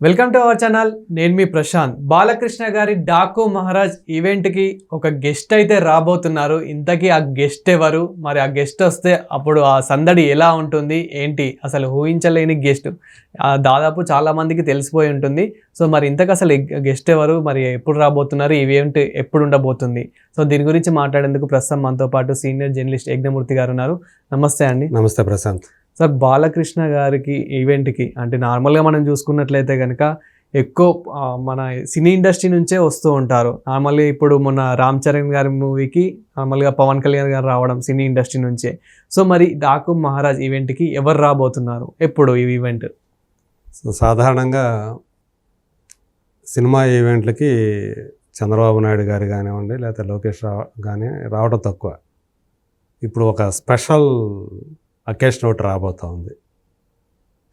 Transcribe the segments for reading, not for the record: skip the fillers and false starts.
Welcome to our channel. నేను మీ ప్రశాంత్. బాలకృష్ణ గారి డాకు మహారాజ్ ఈవెంట్కి ఒక గెస్ట్ అయితే రాబోతున్నారు. ఇంతకీ ఆ గెస్ట్ ఎవరు, మరి ఆ గెస్ట్ వస్తే అప్పుడు ఆ సందడి ఎలా ఉంటుంది ఏంటి, అసలు ఊహించలేని గెస్ట్. దాదాపు చాలా మందికి తెలిసిపోయి ఉంటుంది. సో మరి ఇంతకు అసలు గెస్ట్ ఎవరు, మరి ఎప్పుడు రాబోతున్నారు, ఈవెంట్ ఎప్పుడు ఉండబోతుంది, సో దీని గురించి మాట్లాడేందుకు ప్రస్తుతం మనతో పాటు సీనియర్ జర్నలిస్ట్ యజ్ఞమూర్తి గారు ఉన్నారు. నమస్తే అండి. నమస్తే ప్రశాంత్. సార్, బాలకృష్ణ గారికి ఈవెంట్కి అంటే నార్మల్గా మనం చూసుకున్నట్లయితే కనుక ఎక్కువ మన సినీ ఇండస్ట్రీ నుంచే వస్తూ ఉంటారు. నార్మల్గా ఇప్పుడు మొన్న రామ్ చరణ్ గారి మూవీకి నార్మల్గా పవన్ కళ్యాణ్ గారు రావడం సినీ ఇండస్ట్రీ నుంచే. సో మరి డాకు మహారాజ్ ఈవెంట్కి ఎవరు రాబోతున్నారు, ఎప్పుడు ఈ ఈవెంట్? సో సాధారణంగా సినిమా ఈవెంట్లకి చంద్రబాబు నాయుడు గారు కానివ్వండి, లేకపోతే లోకేష్ కానీ రావడం తక్కువ. ఇప్పుడు ఒక స్పెషల్ అకేషన్ ఒకటి రాబోతూ ఉంది.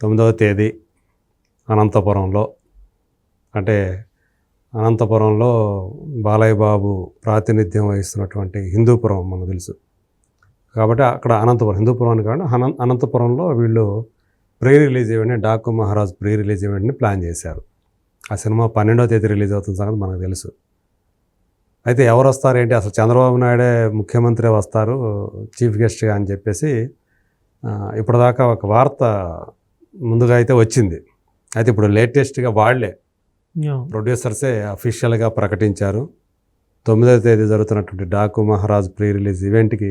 9వ తేదీ అనంతపురంలో, అంటే అనంతపురంలో బాలయ్య బాబు ప్రాతినిధ్యం వహిస్తున్నటువంటి హిందూపురం మనకు తెలుసు కాబట్టి అక్కడ అనంతపురం, హిందూపురం అని కాదు అనంతపురంలో వీళ్ళు ప్రీ రిలీజ్ ఈవెంట్ని, డాకు మహారాజ్ ప్రీ రిలీజ్ ఈవెంట్ని ప్లాన్ చేశారు. ఆ సినిమా 12వ తేదీ రిలీజ్ అవుతున్న సంగతి మనకు తెలుసు. అయితే ఎవరు వస్తారు ఏంటి, అసలు చంద్రబాబు నాయుడే ముఖ్యమంత్రి వస్తారు చీఫ్ గెస్ట్గా అని చెప్పేసి ఇప్పటిదాకా ఒక వార్త ముందుగా అయితే వచ్చింది. అయితే ఇప్పుడు లేటెస్ట్గా వాళ్ళే ప్రొడ్యూసర్సే అఫీషియల్గా ప్రకటించారు. 9వ తేదీ జరుగుతున్నటువంటి డాకు మహారాజ్ ప్రీ రిలీజ్ ఈవెంట్కి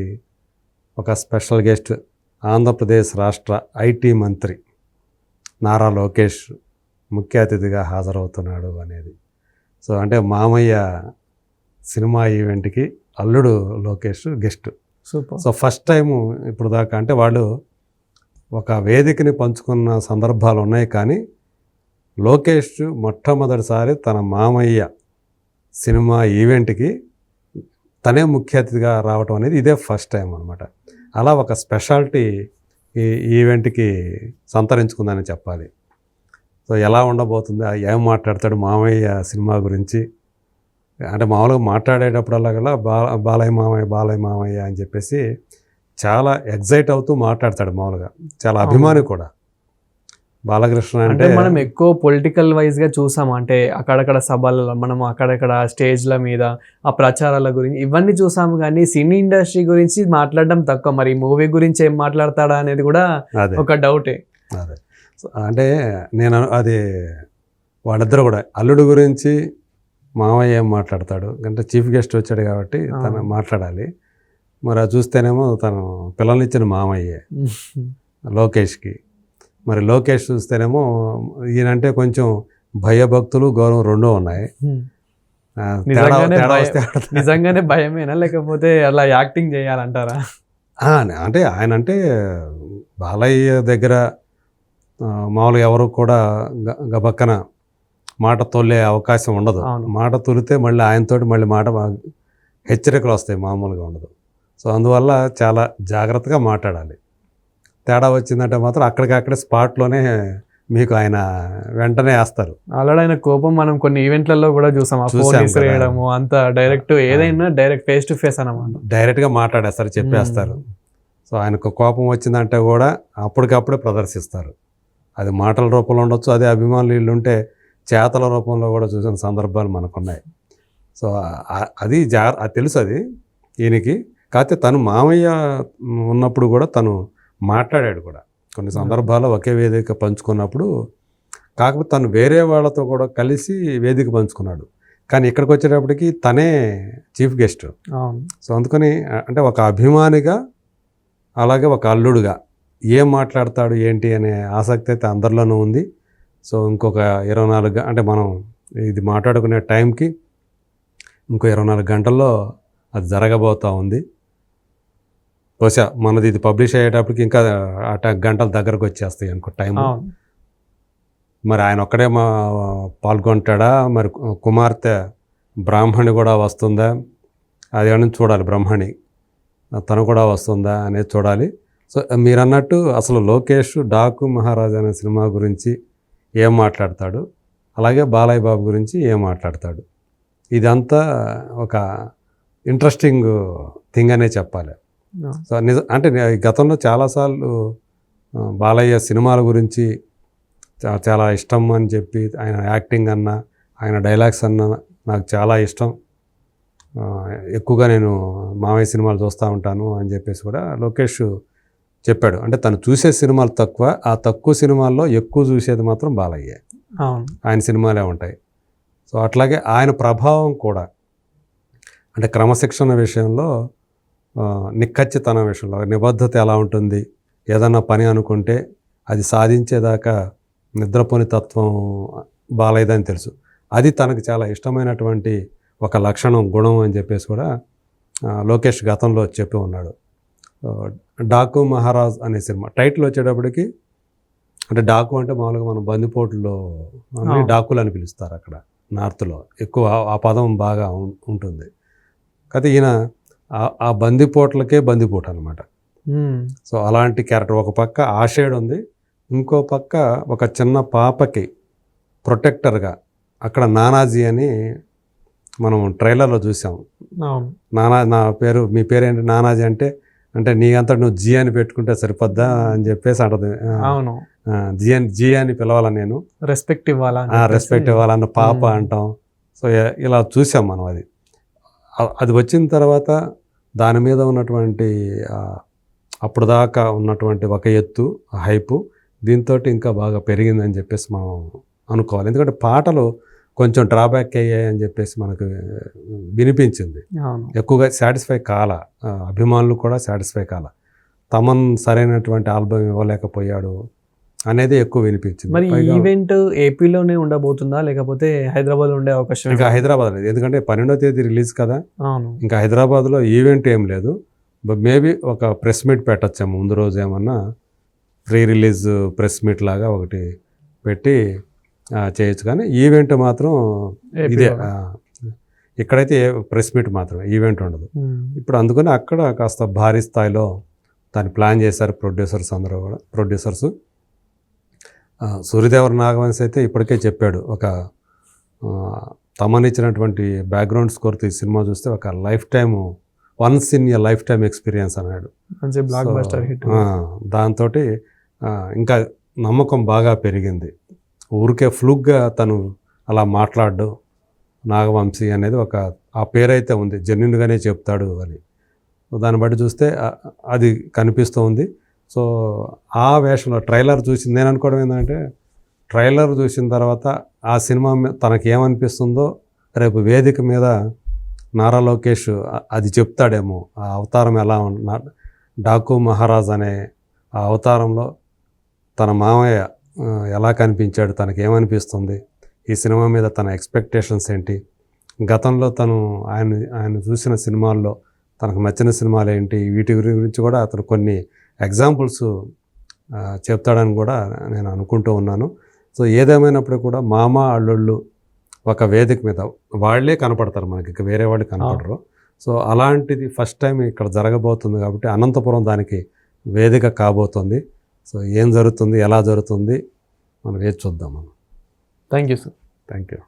ఒక స్పెషల్ గెస్ట్ ఆంధ్రప్రదేశ్ రాష్ట్ర ఐటీ మంత్రి నారా లోకేష్ ముఖ్య అతిథిగా హాజరవుతున్నాడు అనేది. సో అంటే మామయ్య సినిమా ఈవెంట్కి అల్లుడు Lokesh guest. Super. So first time ఇప్పుడు దాకా అంటే వాళ్ళు ఒక వేదికని పంచుకున్న సందర్భాలు ఉన్నాయి, కానీ లోకేష్ మొట్టమొదటిసారి తన మామయ్య సినిమా ఈవెంట్కి తనే ముఖ్య అతిథిగా రావటం అనేది ఇదే ఫస్ట్ టైం అనమాట. అలా ఒక స్పెషాలిటీ ఈ ఈవెంట్కి సంతరించుకుందని చెప్పాలి. సో ఎలా ఉండబోతుంది, ఏం మాట్లాడతాడు మామయ్య సినిమా గురించి అంటే మామూలుగా మాట్లాడేటప్పుడల్లా కూడా బాలయ్య మామయ్య అని చెప్పేసి చాలా ఎగ్జైట్ అవుతూ మాట్లాడతాడు. మామూలుగా చాలా అభిమాని కూడా బాలకృష్ణ అంటే. మనం ఎక్కువ పొలిటికల్ వైజ్గా చూసాం, అంటే అక్కడక్కడ సభలలో మనం అక్కడక్కడ స్టేజ్ల మీద ఆ ప్రచారాల గురించి ఇవన్నీ చూసాము, కానీ సినీ ఇండస్ట్రీ గురించి మాట్లాడడం తక్కువ. మరి మూవీ గురించి ఏం మాట్లాడతాడా అనేది కూడా ఒక డౌటే. అదే అంటే నేను అది వాళ్ళిద్దరు కూడా అల్లుడు గురించి మామయ్య ఏం మాట్లాడతాడు అంటే చీఫ్ గెస్ట్ వచ్చాడు కాబట్టి తను మాట్లాడాలి. మరి అది చూస్తేనేమో తను పిల్లల్నిచ్చిన మామయ్యే లోకేష్కి. మరి లోకేష్ చూస్తేనేమో ఈయనంటే కొంచెం భయభక్తులు గౌరవం రెండూ ఉన్నాయి. నిజంగానే భయమేనా, లేకపోతే అలా యాక్టింగ్ చేయాలంటారా? అంటే ఆయన అంటే బాలయ్య దగ్గర మామూలుగా ఎవరు కూడా గబక్కన మాట తొలే అవకాశం ఉండదు. మాట తొలితే మళ్ళీ ఆయనతోటి మళ్ళీ మాట హెచ్చరికలు వస్తాయి, మామూలుగా ఉండదు. సో అందువల్ల చాలా జాగ్రత్తగా మాట్లాడాలి. తేడా వచ్చిందంటే మాత్రం అక్కడికక్కడే స్పాట్లోనే మీకు ఆయన వెంటనే వేస్తారు. ఆల్రెడీ ఆయన కోపం మనం కొన్ని ఈవెంట్లలో కూడా చూసాం, అంత డైరెక్ట్ ఏదైనా డైరెక్ట్ ఫేస్ టు ఫేస్ అన్నమాట, డైరెక్ట్గా మాట్లాడేస్తారు, చెప్పేస్తారు. సో ఆయనకు కోపం వచ్చిందంటే కూడా అప్పటికప్పుడే ప్రదర్శిస్తారు. అది మాటల రూపంలో ఉండొచ్చు, అదే అభిమానులు వీళ్ళు ఉంటే చేతల రూపంలో కూడా చూసిన సందర్భాలు మనకున్నాయి. సో అది అది తెలుసు అది ఈయనకి. కాకపోతే తను మామయ్య ఉన్నప్పుడు కూడా తను మాట్లాడాడు కూడా కొన్ని సందర్భాల్లో, ఒకే వేదిక పంచుకున్నప్పుడు. కాకపోతే తను వేరే వాళ్ళతో కూడా కలిసి వేదిక పంచుకున్నాడు, కానీ ఇక్కడికి వచ్చేటప్పటికి తనే చీఫ్ గెస్ట్. సో అందుకని అంటే ఒక అభిమానిగా అలాగే ఒక అల్లుడుగా ఏం మాట్లాడతాడు ఏంటి అనే ఆసక్తి అయితే అందరిలోనూ ఉంది. సో ఇంకొక 24 అంటే మనం ఇది మాట్లాడుకునే టైంకి ఇంకో 24 గంటల్లో అది జరగబోతూ ఉంది. బహుశా మనది ఇది పబ్లిష్ అయ్యేటప్పటికి ఇంకా గంటల దగ్గరకు వచ్చేస్తాయి అనుకో టైం. మరి ఆయన ఒక్కడే పాల్గొంటాడా, మరి కుమార్తె బ్రాహ్మణి కూడా వస్తుందా, అదేమన్నా చూడాలి. బ్రహ్మణి తను కూడా వస్తుందా అనేది చూడాలి. సో మీరు అన్నట్టు అసలు లోకేష్ డాకు మహారాజ్ అనే సినిమా గురించి ఏం మాట్లాడతాడు, అలాగే బాలయ్య బాబు గురించి ఏం మాట్లాడతాడు, ఇదంతా ఒక ఇంట్రెస్టింగ్ థింగ్ అనే చెప్పాలి. సో అంటే గతంలో చాలాసార్లు బాలయ్య సినిమాల గురించి చాలా ఇష్టం అని చెప్పి ఆయన యాక్టింగ్ అన్నా ఆయన డైలాగ్స్ అన్నా నాకు చాలా ఇష్టం, ఎక్కువగా నేను మామయ్య సినిమాలు చూస్తూ ఉంటాను అని చెప్పేసి కూడా లోకేష్ చెప్పాడు. అంటే తను చూసే సినిమాలు తక్కువ, ఆ తక్కువ సినిమాల్లో ఎక్కువ చూసేది మాత్రం బాలయ్య, ఆయన సినిమాలే ఉంటాయి. సో అట్లాగే ఆయన ప్రభావం కూడా అంటే క్రమశిక్షణ విషయంలో, నిక్కచ్చితనం విషయంలో, నిబద్ధత ఎలా ఉంటుంది, ఏదన్నా పని అనుకుంటే అది సాధించేదాకా నిద్రపోని తత్వం బాలయ్యదని తెలుసు. అది తనకు చాలా ఇష్టమైనటువంటి ఒక లక్షణం, గుణం అని చెప్పేసి కూడా లోకేష్ గతంలో చెప్పి ఉన్నాడు. డాకు మహారాజ్ అనే సినిమా టైటిల్ వచ్చేటప్పటికి, అంటే డాకు అంటే మామూలుగా మనం బందిపోటులో డాకులు అని పిలుస్తారు అక్కడ నార్త్లో, ఎక్కువ ఆ పదం బాగా ఉంటుంది. కాకపోతే ఈయన ఆ బందిపోట్లకే బందిపోటు అనమాట. సో అలాంటి క్యారెక్టర్, ఒక పక్క ఆ షేడ్ ఉంది, ఇంకో పక్క ఒక చిన్న పాపకి ప్రొటెక్టర్గా అక్కడ నానాజీ అని మనం ట్రైలర్లో చూసాం. నా పేరు, మీ పేరేంటి నానాజీ అంటే, అంటే నీ అంతా నువ్వు జీ అని పెట్టుకుంటే సరిపోద్దా అని చెప్పేసి అంటది. అవును, జీ అని పిలవాలని, నేను రెస్పెక్ట్ ఇవ్వాలన్న పాప అంటాం. సో ఇలా చూసాం మనం. అది వచ్చిన తర్వాత దాని మీద ఉన్నటువంటి అప్పుడు దాకా ఉన్నటువంటి ఒక ఎత్తు, హైపు దీంతో ఇంకా బాగా పెరిగిందని చెప్పేసి మనం అనుకోవాలి. ఎందుకంటే పాటలు కొంచెం డ్రాబ్యాక్ అయ్యాయని చెప్పేసి మనకు వినిపించింది. ఎక్కువగా సాటిస్ఫై కాల, అభిమానులు కూడా సాటిస్ఫై కాల, తమన్ సరైనటువంటి ఆల్బమ్ ఇవ్వలేకపోయాడు అనేది ఎక్కువ వినిపించింది. మరి ఈవెంట్ ఏపీలోనే ఉండబోతుందా లేకపోతే హైదరాబాద్ ఉండే అవకాశం? ఇంకా హైదరాబాద్ లేదు, ఎందుకంటే 12వ తేదీ రిలీజ్ కదా. ఇంకా హైదరాబాద్లో ఈవెంట్ ఏం లేదు. మేబీ ఒక ప్రెస్ మీట్ పెట్టచ్చాము ముందు రోజు, ఏమన్నా ప్రీ రిలీజ్ ప్రెస్ మీట్ లాగా ఒకటి పెట్టి చేయొచ్చు. కానీ ఈవెంట్ మాత్రం ఇదే, ఇక్కడైతే ప్రెస్ మీట్ మాత్రమే, ఈవెంట్ ఉండదు. ఇప్పుడు అందుకని అక్కడ కాస్త భారీ స్థాయిలో దాన్ని ప్లాన్ చేశారు ప్రొడ్యూసర్స్ అందరూ కూడా. ప్రొడ్యూసర్స్ సూర్యదేవర నాగవంశి అయితే ఇప్పటికే చెప్పాడు, ఒక తమనిచ్చినటువంటి బ్యాక్గ్రౌండ్ స్కోర్ ఈ సినిమా చూస్తే ఒక life time, once in a life time experience అన్నాడు. దాంతో ఇంకా నమ్మకం బాగా పెరిగింది. ఊరికే ఫ్లూక్గా తను అలా మాట్లాడు నాగవంశీ అనేది ఒక ఆ పేరైతే ఉంది, జెన్యున్గానే చెప్తాడు అని. దాన్ని బట్టి చూస్తే అది కనిపిస్తూ ఉంది. సో ఆ వేషంలో ట్రైలర్ చూసి నేను అనుకోవడం ఏంటంటే, ట్రైలర్ చూసిన తర్వాత ఆ సినిమా తనకి ఏమనిపిస్తుందో రేపు వేదిక మీద నారా లోకేష్ అది చెప్తాడేమో. ఆ అవతారం ఎలా డాకు మహారాజ్ అనే ఆ అవతారంలో తన మామయ్య ఎలా కనిపించాడు, తనకి ఏమనిపిస్తుంది, ఈ సినిమా మీద తన ఎక్స్పెక్టేషన్స్ ఏంటి, గతంలో తను ఆయన చూసిన సినిమాల్లో తనకు నచ్చిన సినిమాలు ఏంటి, వీటి గురించి కూడా అతను కొన్ని ఎగ్జాంపుల్స్ చెప్తాడని కూడా నేను అనుకుంటూ ఉన్నాను. సో ఏదేమైనప్పుడు కూడా మామ అల్లుళ్ళు ఒక వేదిక మీద వాళ్ళే కనపడతారు మనకి, ఇక వేరే వాళ్ళు కనపడరు. సో అలాంటిది ఫస్ట్ టైం ఇక్కడ జరగబోతుంది కాబట్టి అనంతపురం దానికి వేదిక కాబోతుంది. సో ఏం జరుగుతుంది, ఎలా జరుగుతుంది మనం వేచి చూద్దాం మనం. Thank you sir. Thank you.